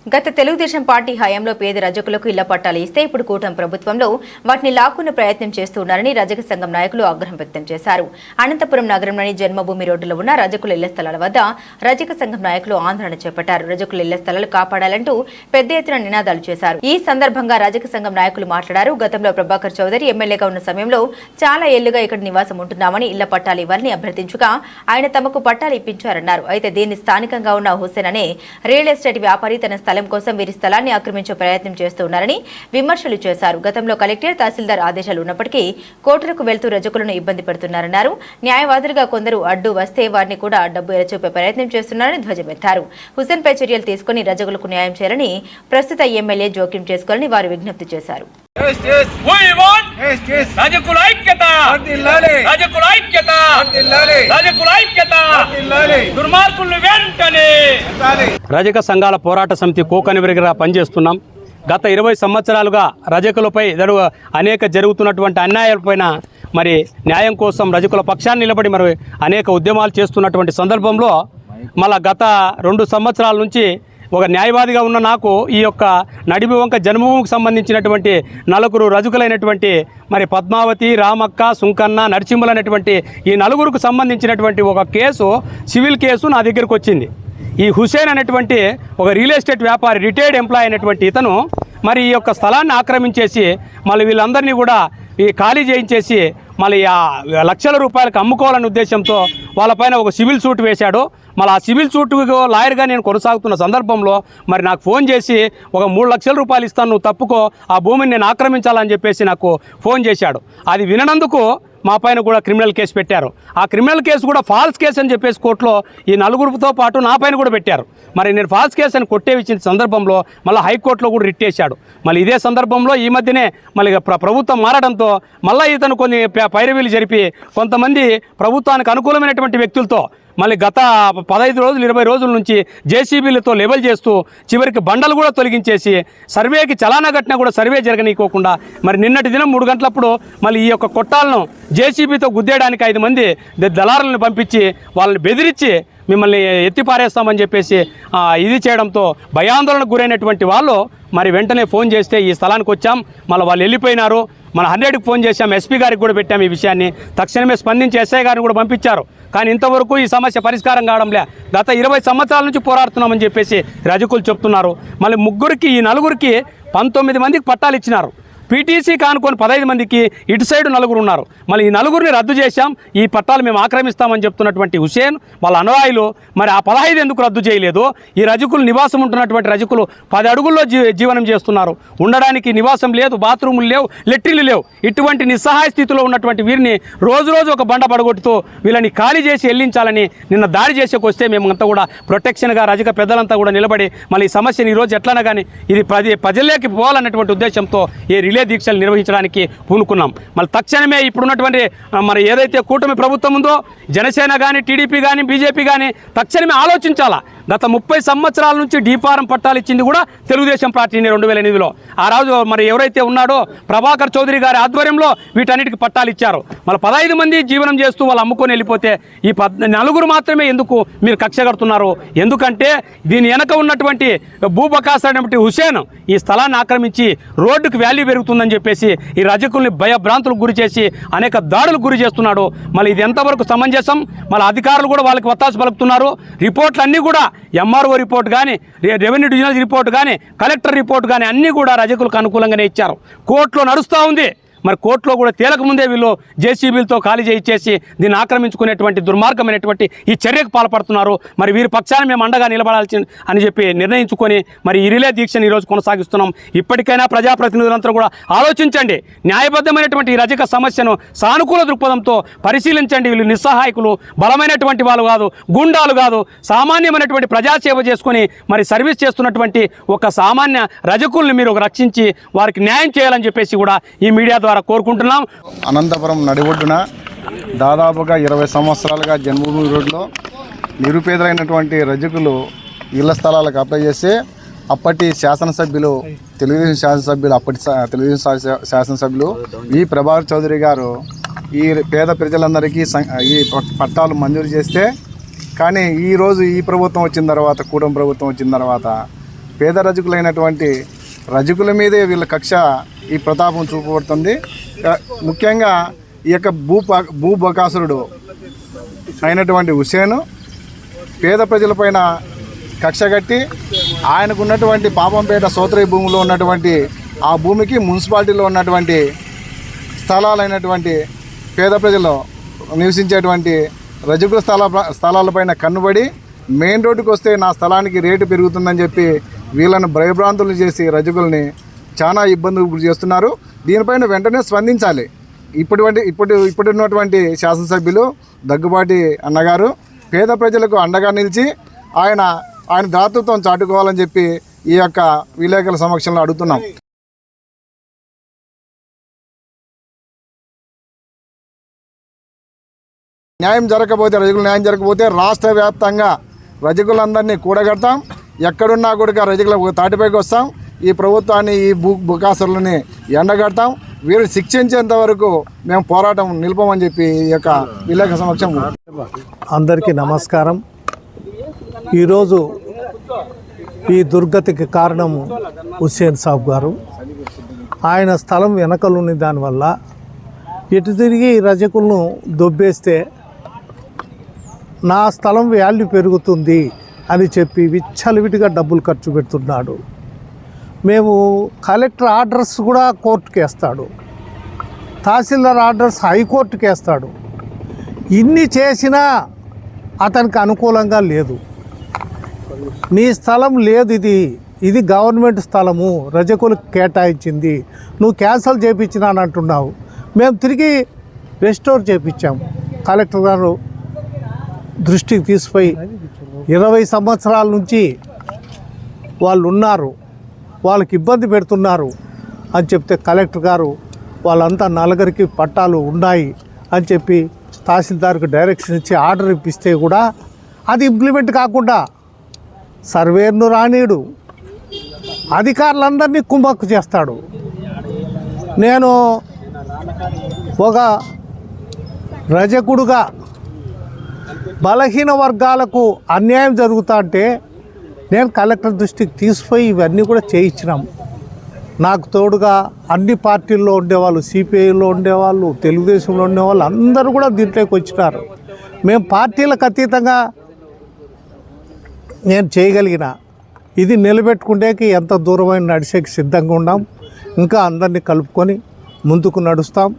గత తెలుగుదేశం పార్టీ హయాంలో పేద రజకులకు ఇళ్ల పట్టాలు ఇస్తే ఇప్పుడు కూటమి ప్రభుత్వంలో వాటిని లాక్కునే ప్రయత్నం చేస్తున్నారని రజక సంఘం నాయకులు ఆగ్రహం వ్యక్తం చేశారు. అనంతపురం నగరంలోని జన్మభూమి రోడ్డులో ఉన్న రజకుల ఇళ్ల స్థలాల వద్ద రజక సంఘం నాయకులు ఆందోళన చేపట్టారు. రజకుల ఇళ్ల స్థలాలు కాపాడాలంటూ పెద్ద ఎత్తున నినాదాలు చేశారు. ఈ సందర్భంగా రజక సంఘం నాయకులు మాట్లాడారు. గతంలో ప్రభాకర్ చౌదరి ఎమ్మెల్యేగా ఉన్న సమయంలో చాలా ఏళ్లుగా ఇక్కడ నివాసం ఉంటున్నామని ఇళ్ల పట్టాలు ఇవ్వాలని అభ్యర్థించగా ఆయన తమకు పట్టాలు ఇప్పించారన్నారు. అయితే దీన్ని స్థానికంగా ఉన్న హుస్సేన్ అనే రియల్ ఎస్టేట్ వ్యాపారి తన స్థలం కోసం వీరి స్థలాన్ని ఆక్రమించే ప్రయత్నం చేస్తున్నారని విమర్శలు చేశారు. గతంలో కలెక్టర్, తహసీల్దార్ ఆదేశాలు ఉన్నప్పటికీ కోర్టులకు వెళ్తూ రజకులను ఇబ్బంది పెడుతున్నారన్నారు. న్యాయవాదులుగా కొందరు అడ్డు వస్తే వారిని కూడా డబ్బు ఎరచూపే ప్రయత్నం చేస్తున్నారని ధ్వజమెత్తారు. హుస్సేన్ పై చర్యలు తీసుకుని రజకులకు న్యాయం చేయాలని ప్రస్తుత ఎమ్మెల్యే జోక్యం చేసుకోవాలని వారు విజ్ఞప్తి చేశారు. రజక సంఘాల పోరాట సమితి కోకనివరిగా పనిచేస్తున్నాం. గత 20 సంవత్సరాలుగా రజకులపై అనేక జరుగుతున్నటువంటి అన్యాయాలపైన మరి న్యాయం కోసం రజకుల పక్షాన్ని నిలబడి మరి అనేక ఉద్యమాలు చేస్తున్నటువంటి సందర్భంలో మళ్ళా గత 2 సంవత్సరాల నుంచి ఒక న్యాయవాదిగా ఉన్న నాకు ఈ యొక్క నడిమివంక జన్మభూమికి సంబంధించినటువంటి 4 రజకులైనటువంటి మరి పద్మావతి, రామక్క, సుంకన్న, నరసింహులు అనేటువంటి ఈ 4కు సంబంధించినటువంటి ఒక కేసు, సివిల్ కేసు నా దగ్గరకు వచ్చింది. ఈ హుస్సేన్ అనేటువంటి ఒక రియల్ ఎస్టేట్ వ్యాపారి, రిటైర్డ్ ఎంప్లాయీ అయినటువంటి ఇతను మరి ఈ యొక్క స్థలాన్ని ఆక్రమించేసి మళ్ళీ వీళ్ళందరినీ కూడా ఈ ఖాళీ చేయించేసి మళ్ళీ లక్షల రూపాయలకు అమ్ముకోవాలనే ఉద్దేశంతో వాళ్ళపైన ఒక సివిల్ సూట్ వేశాడు. మళ్ళీ ఆ సివిల్ సూట్కు లాయర్గా నేను కొనసాగుతున్న సందర్భంలో మరి నాకు ఫోన్ చేసి ఒక 3 లక్షల రూపాయలు ఇస్తాను, నువ్వు తప్పుకో, ఆ భూమిని నేను ఆక్రమించాలని చెప్పేసి నాకు ఫోన్ చేశాడు. అది విననందుకు మా పైన కూడా క్రిమినల్ కేసు పెట్టారు. ఆ క్రిమినల్ కేసు కూడా ఫాల్స్ కేసు అని చెప్పేసి కోర్టులో ఈ 4తో పాటు నా పైన కూడా పెట్టారు. మరి నేను ఫాల్స్ కేసు అని కొట్టేవిచ్చిన సందర్భంలో మళ్ళీ హైకోర్టులో కూడా రిట్ చేశాడు. మళ్ళీ ఇదే సందర్భంలో ఈ మధ్యనే మళ్ళీ ప్రభుత్వం మారడంతో మళ్ళీ ఇతను కొన్ని పైరవీలు జరిపి కొంతమంది ప్రభుత్వానికి అనుకూలమైనటువంటి వ్యక్తులతో మళ్ళీ గత 15 రోజులు 20 రోజుల నుంచి జేసీబీలతో లెవెల్ చేస్తూ చివరికి బండలు కూడా తొలగించేసి సర్వేకి చలానా కట్టినా కూడా సర్వే జరగనీయకోకుండా మరి నిన్నటి దినం 3 గంటలప్పుడు మళ్ళీ ఈ యొక్క కొట్టాలను జేసీబీతో గుద్దేయడానికి 5 మంది దళారులను పంపించి వాళ్ళని బెదిరించి మిమ్మల్ని ఎత్తిపారేస్తామని చెప్పేసి ఇది చేయడంతో భయాందోళనకు గురైనటువంటి వాళ్ళు మరి వెంటనే ఫోన్ చేస్తే ఈ స్థలానికి వచ్చాం. మళ్ళీ వాళ్ళు వెళ్ళిపోయినారు. మన 100కి ఫోన్ చేశాం, ఎస్పీ గారికి కూడా పెట్టాం. ఈ విషయాన్ని తక్షణమే స్పందించి ఎస్ఐ గారిని కూడా పంపించారు. కానీ ఇంతవరకు ఈ సమస్య పరిష్కారం కావడంలే. గత 20 సంవత్సరాల నుంచి పోరాడుతున్నామని చెప్పేసి రజకులు చెప్తున్నారు. మళ్ళీ ఈ 4కి 19 మందికి పట్టాలు ఇచ్చినారు. పీటీసీ కానుకొని 15 మందికి, ఇటు సైడ్ 4 ఉన్నారు. మళ్ళీ ఈ 4ని రద్దు చేశాం, ఈ పట్టాలు మేము ఆక్రమిస్తామని చెప్తున్నటువంటి హుస్సేన్ వాళ్ళ అనుయాయులు మరి ఆ 15 ఎందుకు రద్దు చేయలేదు? ఈ రజకులు నివాసం ఉంటున్నటువంటి రజకులు 10 అడుగుల్లో జీవనం చేస్తున్నారు. ఉండడానికి నివాసం లేదు, బాత్రూములు లేవు, లెట్రిన్లు లేవు. ఇటువంటి నిస్సహాయ స్థితిలో ఉన్నటువంటి వీరిని రోజు ఒక బండ పడగొట్టుతూ వీళ్ళని ఖాళీ చేసి వెళ్ళించాలని నిన్న దాడి చేసేకి వస్తే మేమంతా కూడా ప్రొటెక్షన్గా రజక పెద్దలంతా కూడా నిలబడి మళ్ళీ ఈ సమస్యని ఈరోజు ఎట్లన్నా కానీ ఇది ప్రజల్లోకి పోవాలన్నటువంటి ఉద్దేశంతో ఈ రిలే దీక్షలు నిర్వహించడానికి పూనుకున్నాం. మళ్ళీ తక్షణమే ఇప్పుడున్నటువంటి మరి ఏదైతే కూటమి ప్రభుత్వం ఉందో, జనసేన కానీ, టీడీపీ కానీ, బీజేపీ కానీ తక్షణమే ఆలోచించాలా. గత 30 సంవత్సరాల నుంచి డీఫారం పట్టాలు ఇచ్చింది కూడా తెలుగుదేశం పార్టీని 2008లో. ఆ రోజు మరి ఎవరైతే ఉన్నాడో ప్రభాకర్ చౌదరి గారి ఆధ్వర్యంలో వీటన్నిటికి పట్టాలు ఇచ్చారు. మళ్ళీ 15 మంది జీవనం చేస్తూ వాళ్ళు అమ్ముకొని వెళ్ళిపోతే ఈ 4 మాత్రమే ఎందుకు మీరు కక్ష కడుతున్నారు? ఎందుకంటే దీని వెనక ఉన్నటువంటి భూబకాస్ అనేటువంటి హుస్సేన్ ఈ స్థలాన్ని ఆక్రమించి రోడ్డుకు వాల్యూ పెరుగుతుందని చెప్పేసి ఈ రజకుల్ని భయభ్రాంతులకు గురి చేసి అనేక దాడులకు గురి చేస్తున్నాడు. మళ్ళీ ఇది ఎంతవరకు సమంజసం? మళ్ళీ అధికారులు కూడా వాళ్ళకి వత్తాసు పలుకుతున్నారు. రిపోర్ట్లు అన్నీ కూడా ఎంఆర్ఓ రిపోర్ట్ కానీ, రెవెన్యూ డివిజనల్ రిపోర్ట్ కానీ, కలెక్టర్ రిపోర్ట్ కానీ అన్నీ కూడా రజకులకు అనుకూలంగానే ఇచ్చారు. కోర్టులో నడుస్తూ ఉంది. మరి కోర్టులో కూడా తేలకముందే వీళ్ళు జేసీబీలతో ఖాళీ చేయించేసి దీన్ని ఆక్రమించుకునేటువంటి దుర్మార్గమైనటువంటి ఈ చర్యకు పాల్పడుతున్నారు. మరి వీరి పక్షాన్ని మేము అండగా నిలబడాల్సి అని చెప్పి నిర్ణయించుకొని మరి ఈ రిలే దీక్షను ఈరోజు కొనసాగిస్తున్నాం. ఇప్పటికైనా ప్రజాప్రతినిధులంతా కూడా ఆలోచించండి. న్యాయబద్ధమైనటువంటి ఈ రజక సమస్యను సానుకూల దృక్పథంతో పరిశీలించండి. వీళ్ళు నిస్సహాయకులు, బలమైనటువంటి వాళ్ళు కాదు, గుండాలు కాదు, సామాన్యమైనటువంటి ప్రజాసేవ చేసుకొని మరి సర్వీస్ చేస్తున్నటువంటి ఒక సామాన్య రజకుల్ని మీరు రక్షించి వారికి న్యాయం చేయాలని చెప్పేసి కూడా ఈ మీడియా ద్వారా కోరుకుంటున్నాం. అనంతపురం నడిబొడ్డున దాదాపుగా 20 సంవత్సరాలుగా జన్మభూమి రోడ్లో నిరుపేదలైనటువంటి రజకులు ఇళ్ల స్థలాలకు అప్లై చేస్తే అప్పటి శాసనసభ్యులు అప్పటి తెలుగుదేశం శాసనసభ్యులు ఈ ప్రభాకర్ చౌదరి గారు ఈ పేద ప్రజలందరికీ ఈ పట్టాలు మంజూరు చేస్తే, కానీ ఈరోజు ఈ ప్రభుత్వం వచ్చిన తర్వాత, కూటమి ప్రభుత్వం వచ్చిన తర్వాత పేద రజకులైనటువంటి రజకుల మీదే వీళ్ళ కక్ష ఈ ప్రతాపం చూపబడుతుంది. ముఖ్యంగా ఈ యొక్క భూబకాసురుడు అయినటువంటి హుసేను పేద ప్రజలపైన కక్ష కట్టి ఆయనకు ఉన్నటువంటి పాపంపేట సోత్రయ భూమిలో ఉన్నటువంటి ఆ భూమికి మున్సిపాలిటీలో ఉన్నటువంటి స్థలాలైనటువంటి పేద ప్రజలు నివసించేటువంటి రజకుల స్థలాలపైన కన్నుబడి మెయిన్ రోడ్డుకు వస్తే నా స్థలానికి రేటు పెరుగుతుందని చెప్పి వీళ్ళను భయభ్రాంతులు చేసి రజకుల్ని చాలా ఇబ్బందులు గురి చేస్తున్నారు. దీనిపైన వెంటనే స్పందించాలి. ఇప్పుడు ఉన్నటువంటి శాసనసభ్యులు దగ్గుబాటి అన్నగారు పేద ప్రజలకు అండగా నిలిచి ఆయన దాతృత్వం చాటుకోవాలని చెప్పి ఈ యొక్క విలేకరుల సమక్షంలో అడుగుతున్నాం. రజకులు న్యాయం జరగకపోతే రాష్ట్ర వ్యాప్తంగా రజకులందరినీ కూడగడతాం. ఎక్కడున్నా కూడా రజకుల తాటిపైకి వస్తాం. ఈ ప్రభుత్వాన్ని ఈ బకాసురులని ఎండగడతాం. వీరు శిక్షించేంత వరకు మేము పోరాటం నిలుపమని చెప్పి ఈ యొక్క విలేకరుల సమక్షం. అందరికీ నమస్కారం. ఈరోజు ఈ దుర్గతికి కారణం హుస్సేన్ సాబ్ గారు. ఆయన స్థలం వెనకలున్న దానివల్ల ఎటు తిరిగి రజకులను దొబ్బేస్తే నా స్థలం వాల్యూ పెరుగుతుంది అని చెప్పి విచ్చలవిడిగా డబ్బులు ఖర్చు పెడుతున్నాడు. మేము కలెక్టర్ ఆర్డర్స్ కూడా కోర్టుకి వేస్తాడు, తహసీల్దార్ ఆర్డర్స్ హైకోర్టుకి వేస్తాడు. ఇన్ని చేసినా అతనికి అనుకూలంగా లేదు. నీ స్థలం లేదు, ఇది గవర్నమెంట్ స్థలము, రజకులకు కేటాయించింది, నువ్వు క్యాన్సల్ చేయించినానంటున్నావు. మేము తిరిగి రెస్టోర్ చేయించాము. కలెక్టర్ గారు దృష్టికి తీసిపోయి 20 సంవత్సరాల నుంచి వాళ్ళు ఉన్నారు, వాళ్ళకి ఇబ్బంది పెడుతున్నారు అని చెప్తే కలెక్టర్ గారు వాళ్ళంతా నలుగురికి పట్టాలు ఉన్నాయి అని చెప్పి తహసీల్దార్కి డైరెక్షన్ ఇచ్చి ఆర్డర్ ఇప్పిస్తే కూడా అది ఇంప్లిమెంట్ కాకుండా సర్వేర్ను రానీడు, అధికారులందరినీ కుంభక్కు చేస్తాడు. నేను ఒక రజకుడుగా బలహీన వర్గాలకు అన్యాయం జరుగుతా అంటే నేను కలెక్టర్ దృష్టికి తీసిపోయి ఇవన్నీ కూడా చేయించినాం. నాకు తోడుగా అన్ని పార్టీల్లో ఉండేవాళ్ళు, సిపిఐలో ఉండేవాళ్ళు, తెలుగుదేశంలో ఉండేవాళ్ళు అందరూ కూడా దీంట్లోకి వచ్చినారు. మేము పార్టీలకు అతీతంగా నేను చేయగలిగిన ఇది నిలబెట్టుకుంటేకి ఎంత దూరమైన నడిచేకి సిద్ధంగా ఉన్నాం. ఇంకా అందరినీ కలుపుకొని ముందుకు నడుస్తాం.